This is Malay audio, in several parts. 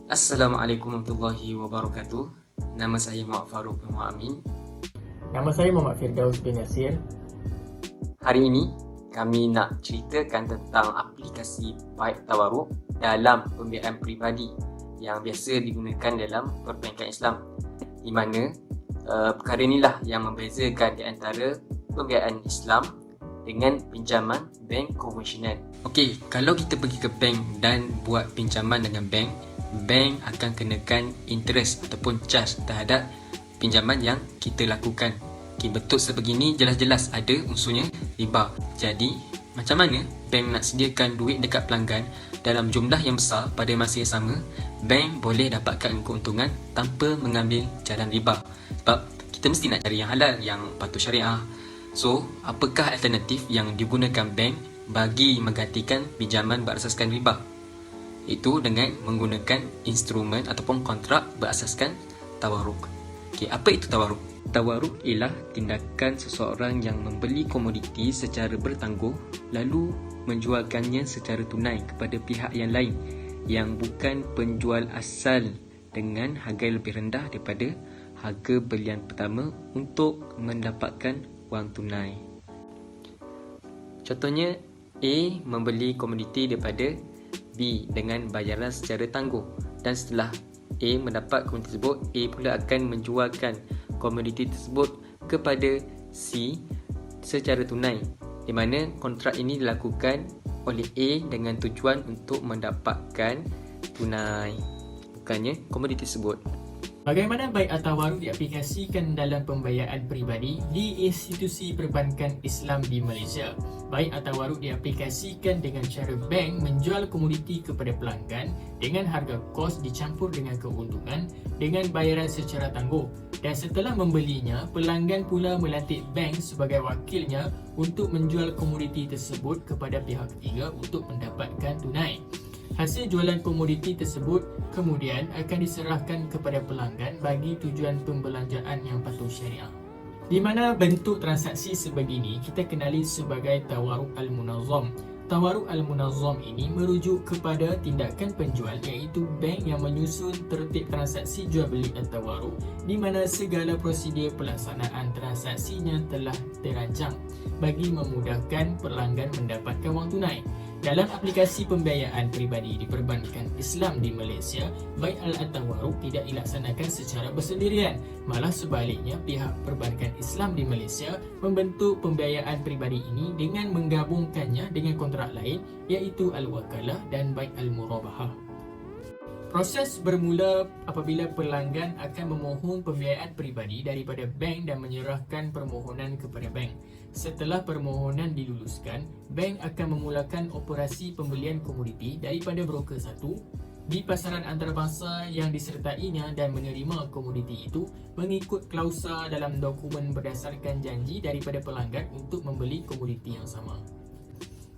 Assalamualaikum warahmatullahi wabarakatuh. Nama saya Muhammad Farouk bin Muhammad Amin. Nama saya Muhammad Firdaus bin Nasir. Hari ini kami nak ceritakan tentang aplikasi Baik Tawarruk dalam pembiayaan peribadi yang biasa digunakan dalam perbankan Islam, di mana perkara inilah yang membezakan di antara pembiayaan Islam dengan pinjaman bank konvensional. Okey, kalau kita pergi ke bank dan buat pinjaman dengan bank akan kenakan interest ataupun charge terhadap pinjaman yang kita lakukan. Okay, betul sebegini jelas-jelas ada unsurnya riba. Jadi, macam mana bank nak sediakan duit dekat pelanggan dalam jumlah yang besar pada masa yang sama, bank boleh dapatkan keuntungan tanpa mengambil jalan riba. Sebab kita mesti nak cari yang halal, yang patuh syariah. So, apakah alternatif yang digunakan bank bagi menggantikan pinjaman berasaskan riba? Itu dengan menggunakan instrumen ataupun kontrak berasaskan tawarruk. Okey, apa itu tawarruk? Tawarruk ialah tindakan seseorang yang membeli komoditi secara bertangguh lalu menjualkannya secara tunai kepada pihak yang lain yang bukan penjual asal dengan harga lebih rendah daripada harga belian pertama untuk mendapatkan wang tunai. Contohnya, A membeli komoditi daripada B dengan bayaran secara tangguh, dan setelah A mendapat komoditi tersebut, A pula akan menjualkan komoditi tersebut kepada C secara tunai, di mana kontrak ini dilakukan oleh A dengan tujuan untuk mendapatkan tunai, bukannya komoditi tersebut. Bagaimana Baik Tawarruk diaplikasikan dalam pembiayaan peribadi di institusi perbankan Islam di Malaysia? Baik Tawarruk diaplikasikan dengan cara bank menjual komoditi kepada pelanggan dengan harga kos dicampur dengan keuntungan dengan bayaran secara tangguh, dan setelah membelinya, pelanggan pula melantik bank sebagai wakilnya untuk menjual komoditi tersebut kepada pihak ketiga untuk mendapatkan tunai. Hasil jualan komoditi tersebut kemudian akan diserahkan kepada pelanggan bagi tujuan pembelanjaan yang patuh syariah. Di mana bentuk transaksi sebegini kita kenali sebagai tawarruk al-munazzam. Tawarruk al-munazzam ini merujuk kepada tindakan penjual, iaitu bank yang menyusun tertib transaksi jual beli tawarruk, di mana segala prosedur pelaksanaan transaksinya telah dirancang bagi memudahkan pelanggan mendapatkan wang tunai. Dalam aplikasi pembiayaan peribadi di perbankan Islam di Malaysia, Baik Tawarruk tidak dilaksanakan secara bersendirian. Malah sebaliknya, pihak perbankan Islam di Malaysia membentuk pembiayaan peribadi ini dengan menggabungkannya dengan kontrak lain, iaitu Al-Wakalah dan Baik Al-Murabahah. Proses bermula apabila pelanggan akan memohon pembiayaan peribadi daripada bank dan menyerahkan permohonan kepada bank. Setelah permohonan diluluskan, bank akan memulakan operasi pembelian komoditi daripada broker satu di pasaran antarabangsa yang disertainya dan menerima komoditi itu mengikut klausa dalam dokumen berdasarkan janji daripada pelanggan untuk membeli komoditi yang sama.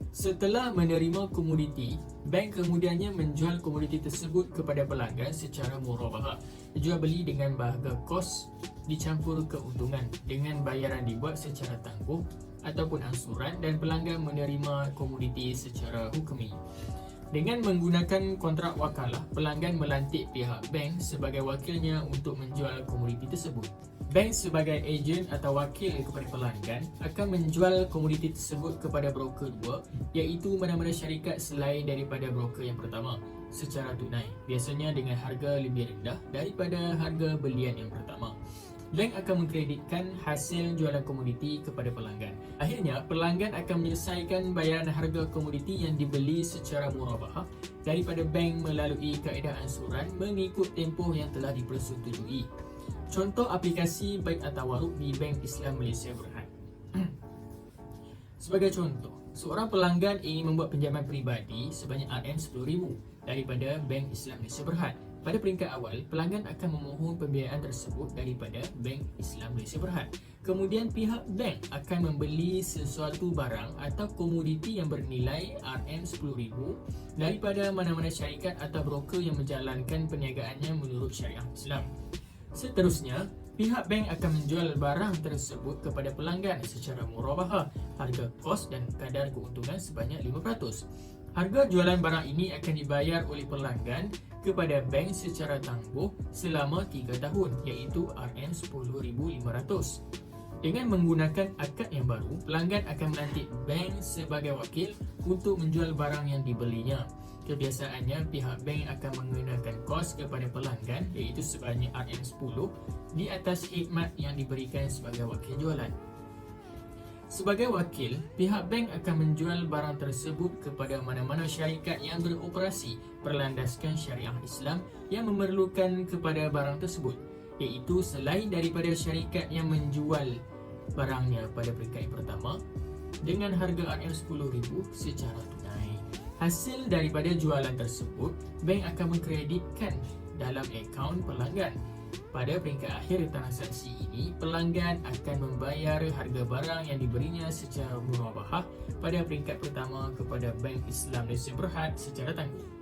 Setelah menerima komoditi, bank kemudiannya menjual komoditi tersebut kepada pelanggan secara murabahah, jual beli dengan bahagia kos dicampur keuntungan dengan bayaran dibuat secara tangguh ataupun angsuran, dan pelanggan menerima komoditi secara hukumi. Dengan menggunakan kontrak wakalah, pelanggan melantik pihak bank sebagai wakilnya untuk menjual komoditi tersebut. Bank sebagai ejen atau wakil kepada pelanggan akan menjual komoditi tersebut kepada broker dua, iaitu mana-mana syarikat selain daripada broker yang pertama, secara tunai, biasanya dengan harga lebih rendah daripada harga belian yang pertama. Bank akan mengkreditkan hasil jualan komoditi kepada pelanggan. Akhirnya, pelanggan akan menyelesaikan bayaran harga komoditi yang dibeli secara murabahah daripada bank melalui kaedah ansuran mengikut tempoh yang telah dipersetujui. Contoh aplikasi Baik Tawarruk di Bank Islam Malaysia Berhad. Sebagai contoh, seorang pelanggan ingin membuat pinjaman peribadi sebanyak RM10,000 daripada Bank Islam Malaysia Berhad. Pada peringkat awal, pelanggan akan memohon pembiayaan tersebut daripada Bank Islam Malaysia Berhad. Kemudian pihak bank akan membeli sesuatu barang atau komoditi yang bernilai RM10,000 daripada mana-mana syarikat atau broker yang menjalankan perniagaannya menurut syariah Islam. Seterusnya, pihak bank akan menjual barang tersebut kepada pelanggan secara murabahah, harga kos dan kadar keuntungan sebanyak 5%. Harga jualan barang ini akan dibayar oleh pelanggan kepada bank secara tangguh selama 3 tahun iaitu RM10,500. Dengan menggunakan akad yang baru, pelanggan akan melantik bank sebagai wakil untuk menjual barang yang dibelinya. Kebiasaannya, pihak bank akan mengenakan kos kepada pelanggan iaitu sebanyak RM10 di atas khidmat yang diberikan sebagai wakil jualan. Sebagai wakil, pihak bank akan menjual barang tersebut kepada mana-mana syarikat yang beroperasi berlandaskan syariah Islam yang memerlukan kepada barang tersebut, iaitu selain daripada syarikat yang menjual barangnya pada peringkat yang pertama dengan harga RM10,000 secara tunai. Hasil daripada jualan tersebut, bank akan mengkreditkan dalam akaun pelanggan. Pada peringkat akhir transaksi ini, pelanggan akan membayar harga barang yang diberinya secara murabahah pada peringkat pertama kepada Bank Islam Malaysia Berhad secara tangguh.